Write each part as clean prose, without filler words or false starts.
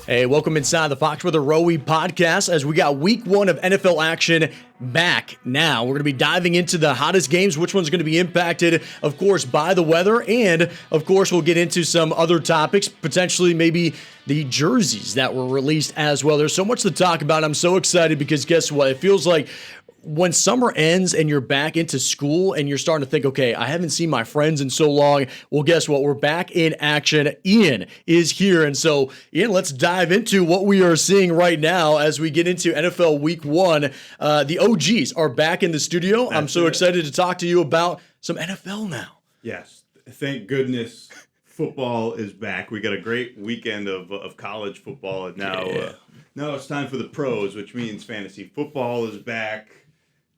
Hey, welcome inside the Fox Weather Rowi podcast as we got week one of NFL action back now. We're going to be diving into the hottest games, which one's going to be impacted, of course, by the weather. And, of course, we'll get into some other topics, potentially maybe the jerseys that were released as well. There's so much to talk about. I'm so excited because guess what? It feels like when summer ends and you're back into school and you're starting to think, okay, I haven't seen my friends in so long. Well, guess what? We're back in action. Ian is here. And so, Ian, let's dive into what we are seeing right now as we get into NFL week one. The OGs are back in the studio. I'm so excited to talk to you about some NFL now. Yes. Thank goodness football is back. We got a great weekend of college football. And now it's time for the pros, which means fantasy football is back.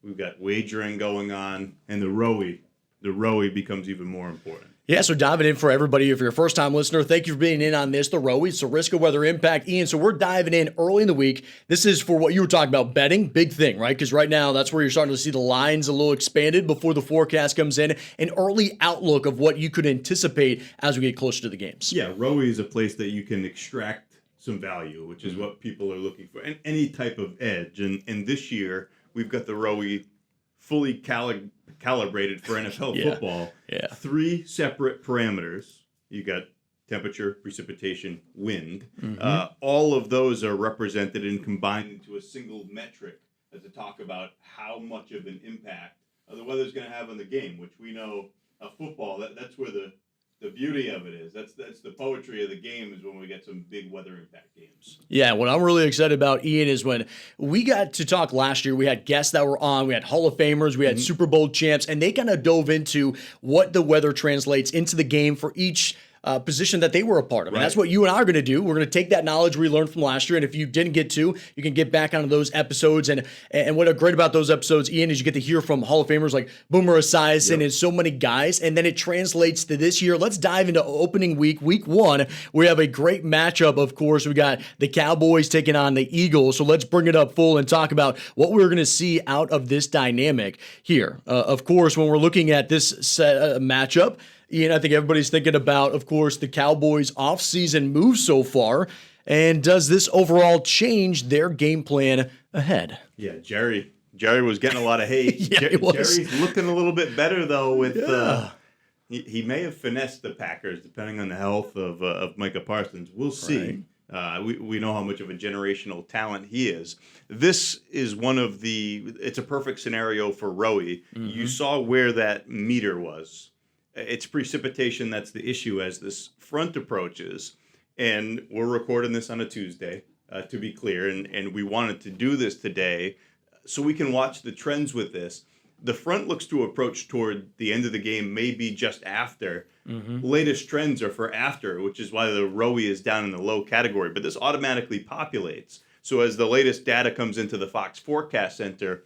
We've got wagering going on, and the Rowi becomes even more important. Yeah, so diving in for everybody, if you're a first-time listener, thank you for being in on this, the Rowi. It's the risk of weather impact. Ian, so we're diving in early in the week. This is for what you were talking about, betting, big thing, right? Because right now, that's where you're starting to see the lines a little expanded before the forecast comes in, an early outlook of what you could anticipate as we get closer to the games. Yeah, Rowi is a place that you can extract some value, which is what people are looking for, and any type of edge. And this year, we've got the Rowi fully calibrated for NFL football. Yeah. 3 separate parameters. You got temperature, precipitation, wind. All of those are represented and combined into a single metric to talk about how much of an impact the weather's going to have on the game, which we know football, that's where the beauty of it is. That's the poetry of the game is when we get some big weather impact games. Yeah, what I'm really excited about, Ian, is when we got to talk last year, we had guests that were on, we had Hall of Famers, we had Super Bowl champs, and they kind of dove into what the weather translates into the game for each position that they were a part of. And that's what you and I are going to do. We're going to take that knowledge we learned from last year, and if you didn't get to, you can get back onto those episodes. And what are great about those episodes, Ian, is you get to hear from Hall of Famers like Boomer Esiason and so many guys, and then it translates to this year. Let's dive into opening week one. We have a great matchup, of course. We got the Cowboys taking on the Eagles, so let's bring it up full and talk about what we're going to see out of this dynamic here. Of course, when we're looking at this matchup, Ian, I think everybody's thinking about, of course, the Cowboys' offseason moves so far, and does this overall change their game plan ahead? Yeah, Jerry was getting a lot of hate. Jerry's looking a little bit better, though, with he may have finessed the Packers, depending on the health of Micah Parsons. We'll see. Right. We know how much of a generational talent he is. This is it's a perfect scenario for Rowi. You saw where that meter was. It's precipitation that's the issue as this front approaches. And we're recording this on a Tuesday, to be clear. And we wanted to do this today so we can watch the trends with this. The front looks to approach toward the end of the game, maybe just after. Latest trends are for after, which is why the Rowi is down in the low category. But this automatically populates. So as the latest data comes into the Fox Forecast Center,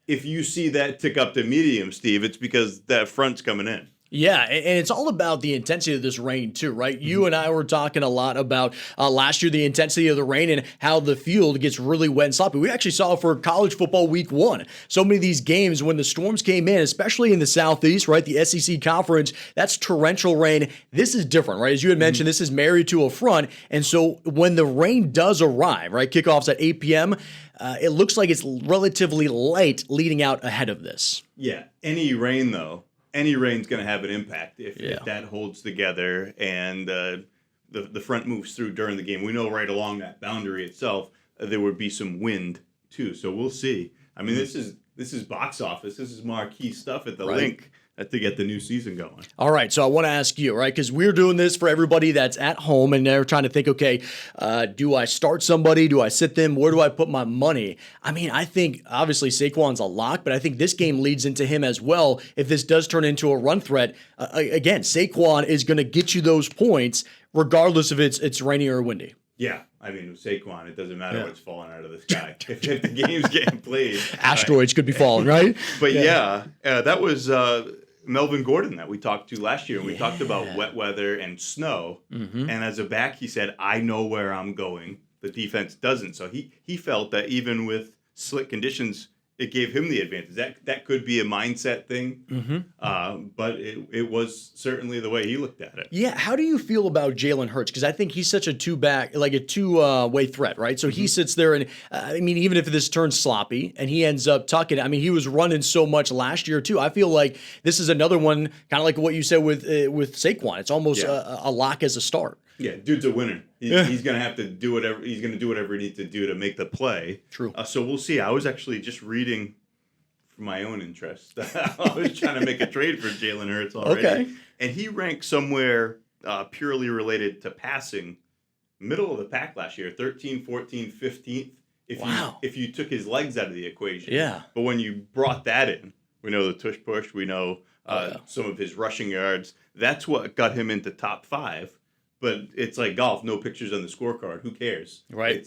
if you see that tick up to medium, Steve, it's because that front's coming in. Yeah, and it's all about the intensity of this rain too, right? You and I were talking a lot about last year, the intensity of the rain and how the field gets really wet and sloppy. We actually saw it for college football week one. So many of these games, when the storms came in, especially in the Southeast, right, the SEC conference, that's torrential rain. This is different, right? As you had mentioned, this is married to a front. And so when the rain does arrive, right, kickoffs at 8 p.m., it looks like it's relatively light leading out ahead of this. Yeah, any rain's going to have an impact if that holds together and the front moves through during the game. We know right along that boundary itself there would be some wind too. So we'll see. I mean, this is box office. This is marquee stuff at the link to get the new season going. All right, so I want to ask you, right, because we're doing this for everybody that's at home and they're trying to think, okay, do I start somebody? Do I sit them? Where do I put my money? I mean, I think obviously Saquon's a lock, but I think this game leads into him as well. If this does turn into a run threat, again, Saquon is going to get you those points regardless if it's rainy or windy. Yeah, I mean, with Saquon, it doesn't matter what's falling out of the sky. if the game's getting played. Asteroids could be falling, right? But that was Melvin Gordon that we talked to last year. And we talked about wet weather and snow. And as a back, he said, I know where I'm going. The defense doesn't. So he felt that even with slick conditions, it gave him the advantage. That could be a mindset thing, but it was certainly the way he looked at it. Yeah, how do you feel about Jalen Hurts? Because I think he's such a two-way threat, right? So he sits there and, I mean, even if this turns sloppy and he ends up tucking it, I mean, he was running so much last year too. I feel like this is another one, kind of like what you said with Saquon. It's almost a lock as a start. Yeah, dude's a winner. He's going to have to do whatever he's going to do whatever he needs to do to make the play. True. So we'll see. I was actually just reading for my own interest. I was trying to make a trade for Jalen Hurts already. Okay. And he ranked somewhere purely related to passing, middle of the pack last year, 13, 14, 15th. If you took his legs out of the equation. Yeah. But when you brought that in, we know the tush push, we know some of his rushing yards. That's what got him into top 5. But it's like golf, no pictures on the scorecard. Who cares? Right.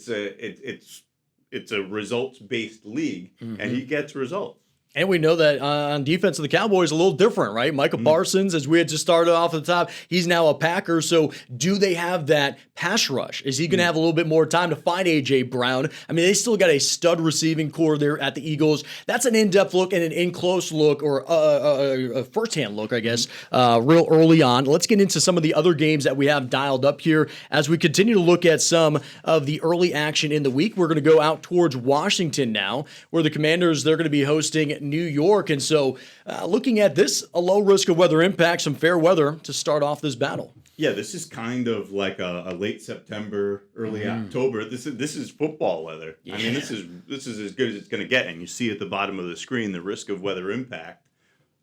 It's a results-based league, and he gets results. And we know that on defense of the Cowboys, a little different, right? Micah Parsons, as we had just started off at the top, he's now a Packer. So do they have that pass rush? Is he going to have a little bit more time to find A.J. Brown? I mean, they still got a stud receiving core there at the Eagles. That's an in-depth look and an in-close look, or a first-hand look, I guess, real early on. Let's get into some of the other games that we have dialed up here as we continue to look at some of the early action in the week. We're going to go out towards Washington now, where the Commanders, they're going to be hosting New York. And so looking at this, a low risk of weather impact, some fair weather to start off this battle. Yeah, this is kind of like a late September, early October. This is football weather. Yeah. I mean, this is as good as it's going to get. And you see at the bottom of the screen the risk of weather impact,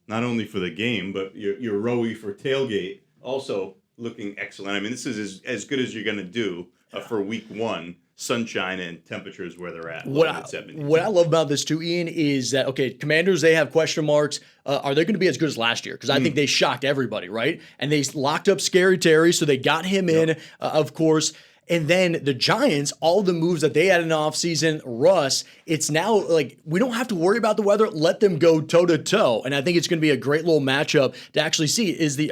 not only for the game, but your Rowi for tailgate also looking excellent. I mean, this is as good as you're going to do for week 1. Sunshine and temperatures where they're at. What I love about this too, Ian, is that, okay, Commanders, they have question marks. Are they going to be as good as last year? Because I think they shocked everybody, right? And they locked up Scary Terry, so they got him in, of course. And then the Giants, all the moves that they had in the offseason, Russ, it's now like we don't have to worry about the weather. Let them go toe-to-toe. And I think it's going to be a great little matchup to actually see. Is the,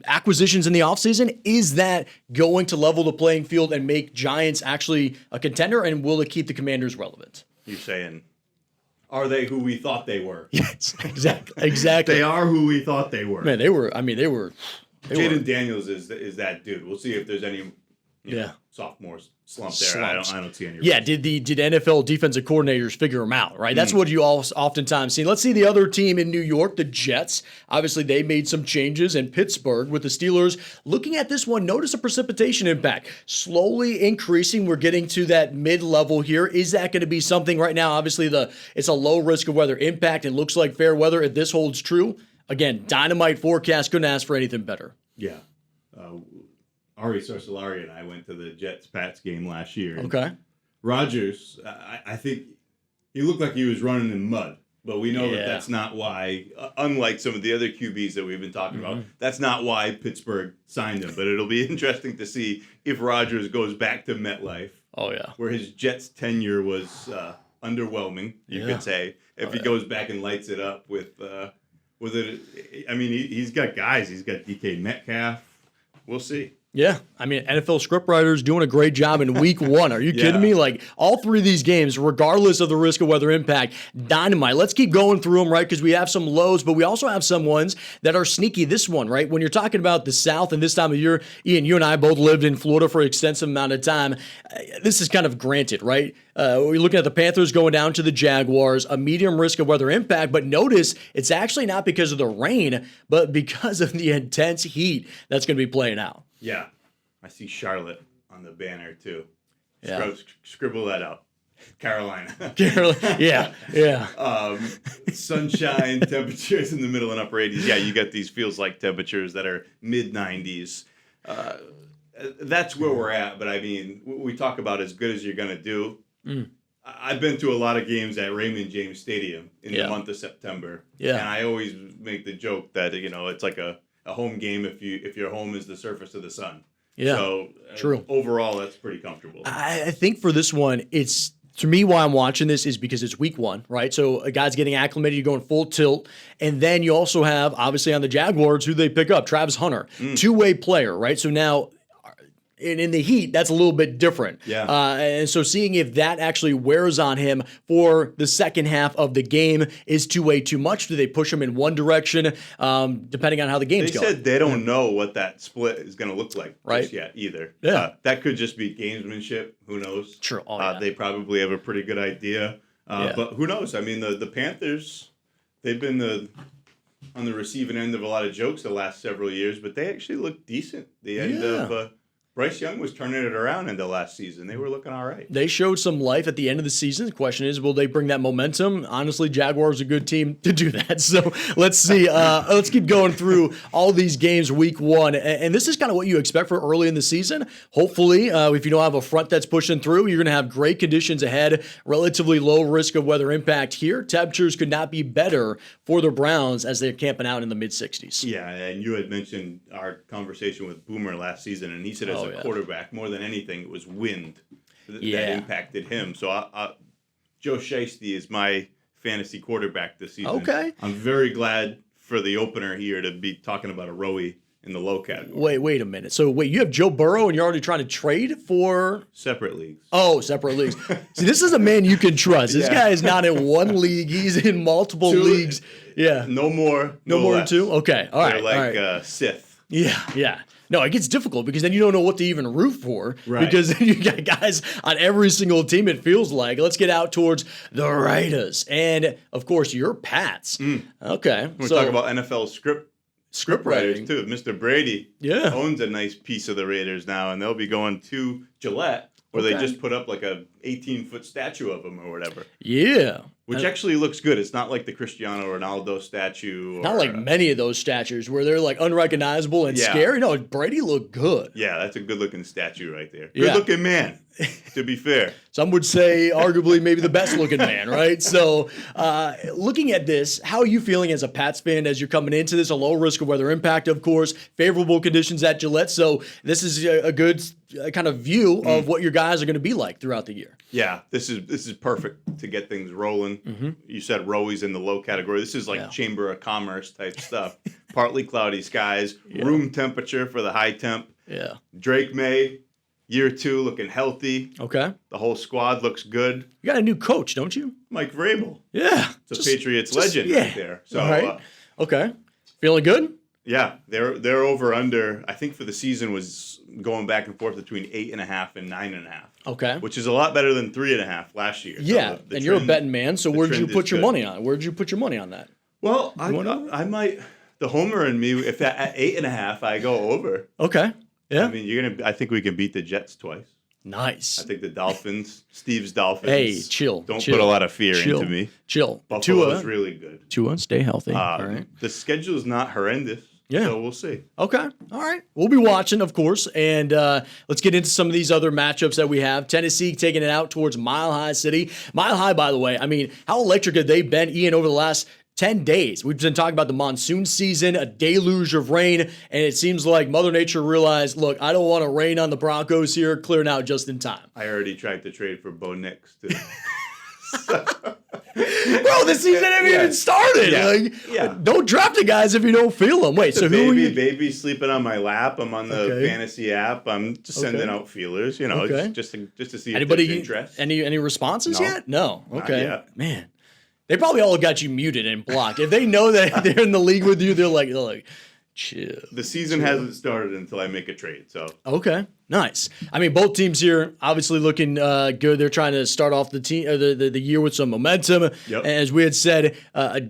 acquisitions in the offseason, is that going to level the playing field and make Giants actually a contender? And will it keep the Commanders relevant? You're saying, are they who we thought they were? Yes, exactly. They are who we thought they were. Man, they were. Jaden Daniels is that dude. We'll see if there's any sophomore slump there. I don't see any. Yeah, did NFL defensive coordinators figure him out, right? That's what you all oftentimes see. Let's see the other team in New York, the Jets. Obviously, they made some changes in Pittsburgh with the Steelers. Looking at this one, notice a precipitation impact. Slowly increasing. We're getting to that mid-level here. Is that going to be something right now? Obviously, it's a low risk of weather impact. It looks like fair weather if this holds true. Again, dynamite forecast, couldn't ask for anything better. Yeah. Ari Sorsolari and I went to the Jets-Pats game last year. Okay. Rodgers, I think he looked like he was running in mud, but we know that's not why, unlike some of the other QBs that we've been talking about, that's not why Pittsburgh signed him. But it'll be interesting to see if Rodgers goes back to MetLife. Oh, yeah. Where his Jets tenure was underwhelming, you could say, if he goes back and lights it up with it. I mean, he's got guys. He's got DK Metcalf. We'll see. Yeah, I mean, NFL scriptwriters doing a great job in week 1. Are you kidding me? Like, all 3 of these games, regardless of the risk of weather impact, dynamite. Let's keep going through them, right? Because we have some lows, but we also have some ones that are sneaky. This one, right? When you're talking about the South and this time of year, Ian, you and I both lived in Florida for an extensive amount of time. This is kind of granted, right? We're looking at the Panthers going down to the Jaguars, a medium risk of weather impact, but notice it's actually not because of the rain, but because of the intense heat that's going to be playing out. Yeah, I see Charlotte on the banner too. Yeah. Scribble that out. Carolina. Yeah. Sunshine, temperatures in the middle and upper 80s. Yeah, you got these feels like temperatures that are mid 90s. That's where we're at. But I mean, we talk about as good as you're going to do. I've been to a lot of games at Raymond James Stadium in the month of September. Yeah. And I always make the joke that, it's like a home game if your home is the surface of the sun. Yeah. So true. Overall, that's pretty comfortable. I think for this one, it's, to me, why I'm watching this is because it's week 1, right? So a guy's getting acclimated, you're going full tilt. And then you also have, obviously, on the Jaguars, who they pick up, Travis Hunter, two-way player, right? So now, in the heat, that's a little bit different. Yeah. And so seeing if that actually wears on him for the second half of the game, is two-way too much? Do they push him in one direction, depending on how the game's going? They said they don't know what that split is going to look like just yet either. Yeah. That could just be gamesmanship. Who knows? True. They probably have a pretty good idea. But who knows? I mean, the Panthers, they've been on the receiving end of a lot of jokes the last several years, but they actually look decent. The end of Bryce Young was turning it around in the last season. They were looking all right. They showed some life at the end of the season. The question is, will they bring that momentum? Honestly, Jaguars are a good team to do that. So let's see. Let's keep going through all these games week one. And this is kind of what you expect for early in the season. Hopefully, if you don't have a front that's pushing through, you're going to have great conditions ahead, relatively low risk of weather impact here. Temperatures could not be better for the Browns as they're camping out in the mid-60s. Yeah, and you had mentioned our conversation with Boomer last season, and he said as a quarterback, more than anything, it was wind that impacted him. So Joe Shiesty is my fantasy quarterback this season. Okay. I'm very glad for the opener here to be talking about a Rowi in the low category. Wait a minute. So you have Joe Burrow and you're already trying to trade for separate leagues. Oh, separate leagues. See, this is a man you can trust. This guy is not in one league. He's in multiple leagues. Yeah. No more. No more than less. two? Okay. All right. They're like Sith. Yeah. No, it gets difficult because then you don't know what to even root for. Right. Because then you got guys on every single team, it feels like. Let's get out towards the Raiders. And, of course, your Pats. Okay. We're talking about NFL script writers, writing. too. Mr. Brady owns a nice piece of the Raiders now, and they'll be going to Gillette, where they just put up like a 18-foot statue of him or whatever. Yeah. Which actually looks good. It's not like the Cristiano Ronaldo statue. Or, not like many of those statues where they're like unrecognizable and scary. No, Brady looked good. Yeah, that's a good-looking statue right there. Good-looking man, to be fair. Some would say arguably maybe the best-looking man, right? So looking at this, how are you feeling as a Pats fan as you're coming into this? A low risk of weather impact, of course, favorable conditions at Gillette. So this is a good kind of view of what your guys are going to be like throughout the year. Yeah, this is perfect to get things rolling. You said Rowi's in the low category. This is like Chamber of Commerce type stuff. Partly cloudy skies, room temperature for the high temp. Yeah. Drake May, year 2, looking healthy. Okay. The whole squad looks good. You got a new coach, don't you? Mike Vrabel. Yeah. It's a Patriots legend right there. So, okay. Feeling good? Yeah, they're over under. I think for the season was going back and forth between 8.5 and 9.5. Okay, which is a lot better than 3.5 last year. Yeah, so and you're a betting man. So where'd you put your money on? Where'd you put your money on that? Well, I might. The homer in me, if at 8.5, I go over. Okay, yeah. I mean, I think we can beat the Jets twice. Nice. I think the Dolphins, Steve's Dolphins. Hey, chill. Don't put a lot of fear into me. Chill. Buffalo's really good. Tua, stay healthy. All right. The schedule is not horrendous. Yeah. So we'll see. Okay. All right. We'll be watching, of course. And let's get into some of these other matchups that we have. Tennessee taking it out towards Mile High City. Mile High, by the way, I mean, how electric have they been, Ian, over the last 10 days? We've been talking about the monsoon season, a deluge of rain, and it seems like Mother Nature realized, look, I don't want to rain on the Broncos here, clearing out just in time. I already tried to trade for Bo Nix, too. Bro, the season hasn't even started. Don't draft the guys if you don't feel them. Wait, so who are you? Baby sleeping on my lap. I'm on the fantasy app. I'm just sending out feelers, just to see if there's interest. Any responses yet? No. Okay. Not yet. Man. They probably all got you muted and blocked. If they know that they're in the league with you, they're like, chill. The season hasn't started until I make a trade. So okay, nice. I mean, both teams here obviously looking good. They're trying to start off the year with some momentum. Yep. As we had said,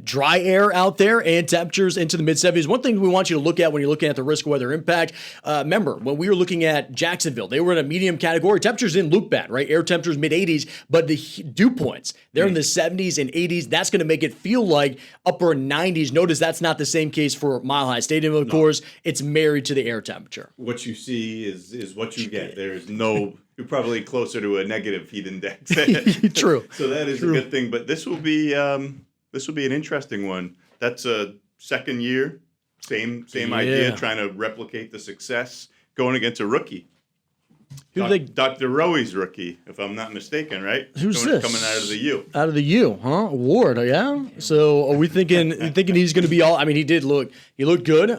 dry air out there and temperatures into the mid-70s. One thing we want you to look at when you're looking at the risk of weather impact. Remember, when we were looking at Jacksonville, they were in a medium category. Temperatures didn't look bad, right? Air temperatures mid-80s, but the dew points, they're in the 70s and 80s. That's going to make it feel like upper 90s. Notice that's not the same case for Mile High Stadium. Of course, it's married to the air temperature. What you see is what you get. There's no, you're probably closer to a negative heat index. True. So that is a good thing. But this will be an interesting one. That's a second year, same idea, trying to replicate the success going against a rookie. Who they? Dr. Rowi's rookie, if I'm not mistaken, right? Who's this? Coming out of the U. Out of the U, huh? Ward, yeah. So are we thinking he's going to be all? I mean, he looked good.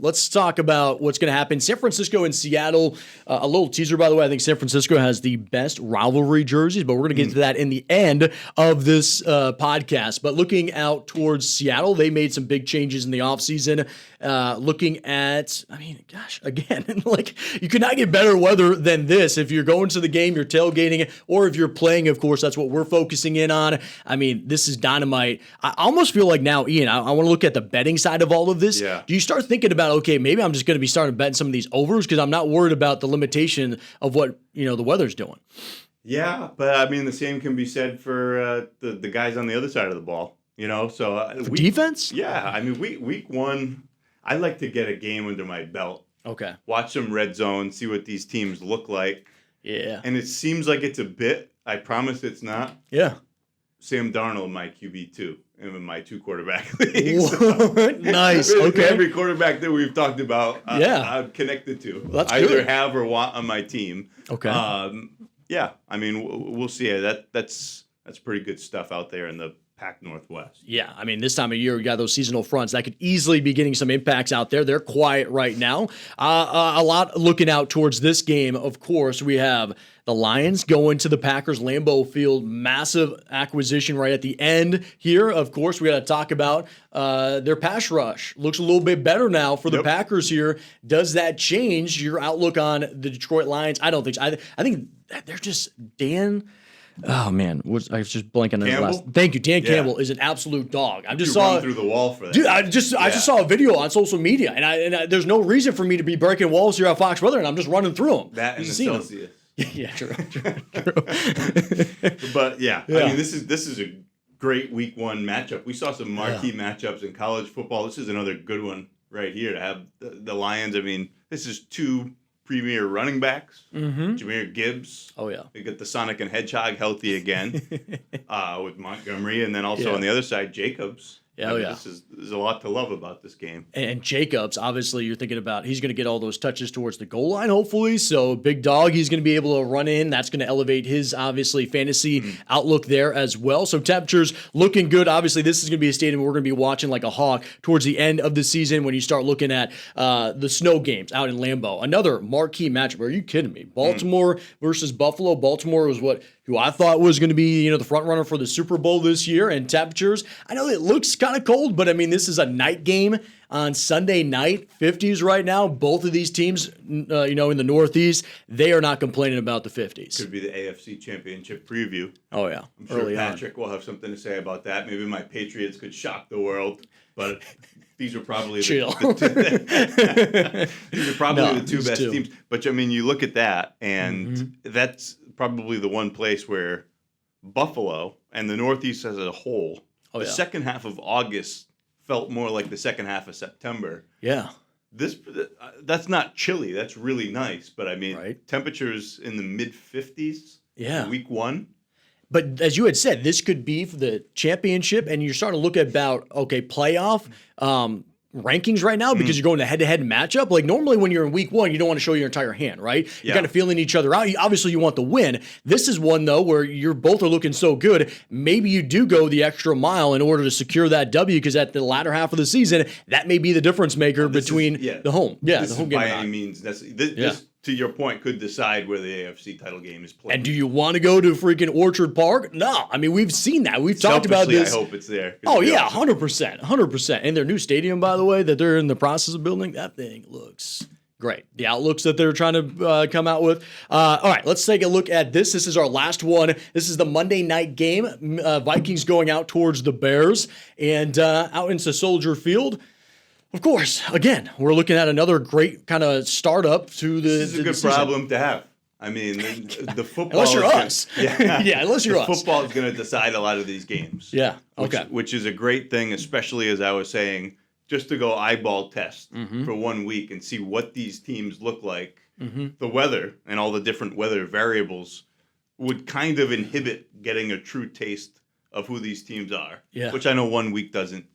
Let's talk about what's going to happen. San Francisco and Seattle. A little teaser, by the way. I think San Francisco has the best rivalry jerseys, but we're going to get to that in the end of this podcast. But looking out towards Seattle, they made some big changes in the offseason. Looking at, I mean, gosh, again, like you could not get better weather than this. If you're going to the game, you're tailgating, or if you're playing, of course, that's what we're focusing in on. I mean, this is dynamite. I almost feel like now, Ian, I want to look at the betting side of all of this. Yeah. Do you start thinking about, okay, maybe I'm just going to be starting betting some of these overs because I'm not worried about the limitation of what, the weather's doing? Yeah, but I mean, the same can be said for the guys on the other side of the ball, So defense? Yeah, I mean, week one, I like to get a game under my belt. Okay. Watch some red zone, see what these teams look like. Yeah. And it seems like it's a bit. I promise it's not. Yeah. Sam Darnold, my QB2, in my 2 quarterback leagues. Nice. Okay. Every quarterback that we've talked about, I'm connected to. Well, that's either good. have or want on my team. Okay. Yeah. I mean, we'll see. That's pretty good stuff out there in the Pac Northwest. Yeah, I mean, this time of year, we got those seasonal fronts that could easily be getting some impacts out there. They're quiet right now. A lot looking out towards this game, of course. We have the Lions going to the Packers Lambeau Field. Massive acquisition right at the end here. Of course, we got to talk about their pass rush. Looks a little bit better now for the Packers here. Does that change your outlook on the Detroit Lions? I don't think so. I think they're just Oh man, I was just blanking on his last. Thank you, Dan Campbell is an absolute dog. I just saw run through the wall for that. Dude, I just saw a video on social media, and I there's no reason for me to be breaking walls here at Fox Weather, and I'm just running through them. That and the Celsius. Yeah, true. But I mean, this is a great week one matchup. We saw some marquee matchups in college football. This is another good one right here to have the Lions. I mean, this is 2 premier running backs, Jahmyr Gibbs. Oh, yeah. We get the Sonic and Hedgehog healthy again with Montgomery. And then also on the other side, Jacobs. Oh, yeah. There's a lot to love about this game. And Jacobs, obviously, you're thinking about he's going to get all those touches towards the goal line, hopefully. So, big dog, he's going to be able to run in. That's going to elevate his, obviously, fantasy outlook there as well. So, temperatures looking good. Obviously, this is going to be a stadium we're going to be watching like a hawk towards the end of the season when you start looking at the snow games out in Lambeau. Another marquee matchup. Are you kidding me? Baltimore versus Buffalo. Baltimore was who I thought was going to be, the front runner for the Super Bowl this year. And temperatures, I know it looks kind of cold, but I mean, this is a night game on Sunday night, 50s right now. Both of these teams, in the Northeast, they are not complaining about the 50s. Could be the AFC Championship preview. Oh, yeah. I'm sure Patrick will have something to say about that. Maybe my Patriots could shock the world, but these are probably these are probably the 2 best teams. But I mean, you look at that, and that's probably the one place where Buffalo and the Northeast as a whole, the second half of August felt more like the second half of September. Yeah. That's not chilly. That's really nice. But I mean, temperatures in the mid-50s week one. But as you had said, this could be for the championship, and you're starting to look about, playoff rankings right now because you're going to head-to-head matchup. Like normally when you're in week one, you don't want to show your entire hand, right? You're kind of feeling each other out. Obviously, you want the win. This is one, though, where you're both are looking so good. Maybe you do go the extra mile in order to secure that W because at the latter half of the season, that may be the difference maker between the home. Yeah, the home game. By any means, this to your point, could decide where the AFC title game is played. And do you want to go to freaking Orchard Park? No. I mean, we've seen that. We've talked about this. I hope it's there. Oh, yeah, 100%. 100%. And their new stadium, by the way, that they're in the process of building, that thing looks great. The outlooks that they're trying to come out with. All right, let's take a look at this. This is our last one. This is the Monday night game. Vikings going out towards the Bears and out into Soldier Field. Of course, again, we're looking at another great kind of startup to the This is a good problem to have. I mean, the football. Unless you're us. Unless you're us. Football is going to decide a lot of these games. Yeah, okay. Which is a great thing, especially as I was saying, just to go eyeball test for 1 week and see what these teams look like. The weather and all the different weather variables would kind of inhibit getting a true taste of who these teams are. Yeah. Which I know 1 week doesn't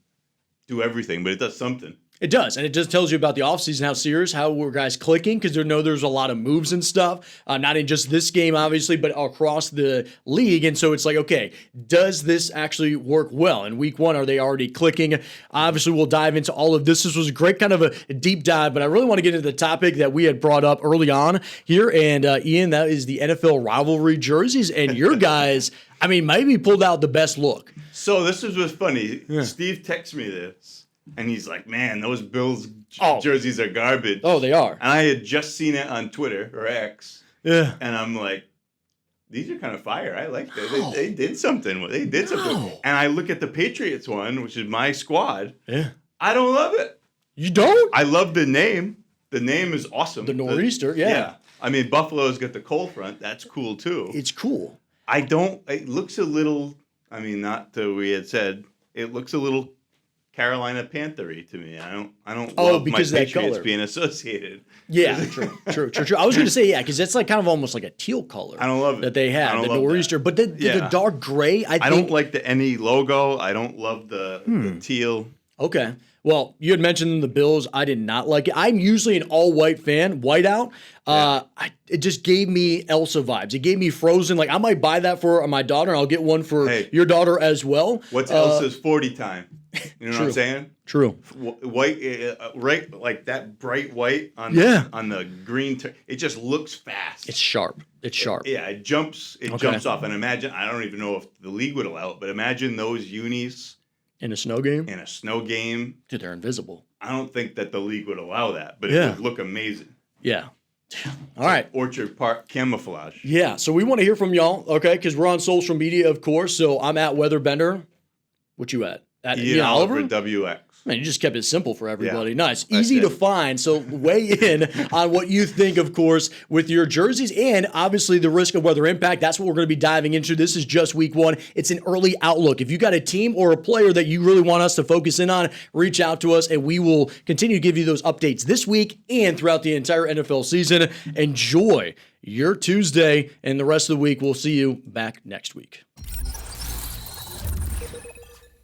do everything, but it does something. It does, and it just tells you about the offseason, how serious, how we're guys clicking, because they know there's a lot of moves and stuff, not in just this game, obviously, but across the league. And so it's like, okay, does this actually work well? In week one, are they already clicking? Obviously, we'll dive into all of this. This was a great kind of a deep dive, but I really want to get into the topic that we had brought up early on here. And Ian, that is the NFL rivalry jerseys. And your guys, I mean, maybe pulled out the best look. So this was what's funny. Yeah. Steve texted me this. And he's like, man, those Bills jerseys are garbage. Oh, they are. And I had just seen it on Twitter or X. Yeah. And I'm like, these are kind of fire. I like that. They did something. They did something. And I look at the Patriots one, which is my squad. Yeah. I don't love it. You don't? I love the name. The name is awesome. The Nor'easter, yeah. I mean, Buffalo's got the coal front. That's cool, too. It's cool. It looks a little, I mean, not that we had said, it looks a little Carolina Panther-y to me. I don't love my Patriots being associated. Yeah, true. I was going to say, yeah, because it's like kind of almost like a teal color. I don't love it. That they have, the Nor'easter. But the dark gray, I don't like the NE logo. I don't love the teal. Okay. Well, you had mentioned the Bills. I did not like it. I'm usually an all-white fan, whiteout. It just gave me Elsa vibes. It gave me Frozen. Like, I might buy that for my daughter, and I'll get one for your daughter as well. What's Elsa's 40 time? You know what I'm saying? True. White, right, like that bright white on the green. It just looks fast. It's sharp. It jumps off. And imagine, I don't even know if the league would allow it, but imagine those unis. In a snow game? In a snow game. Dude, they're invisible. I don't think that the league would allow that, but it would look amazing. Yeah. All right. Orchard Park camouflage. Yeah. So we want to hear from y'all, okay? Because we're on social media, of course. So I'm at Weatherbender. What you at? At Ian Oliver WX. Man, you just kept it simple for everybody. Yeah, nice. Easy to find. So weigh in on what you think, of course, with your jerseys and obviously the risk of weather impact. That's what we're going to be diving into. This is just week one. It's an early outlook. If you got a team or a player that you really want us to focus in on, reach out to us and we will continue to give you those updates this week and throughout the entire NFL season. Enjoy your Tuesday and the rest of the week. We'll see you back next week.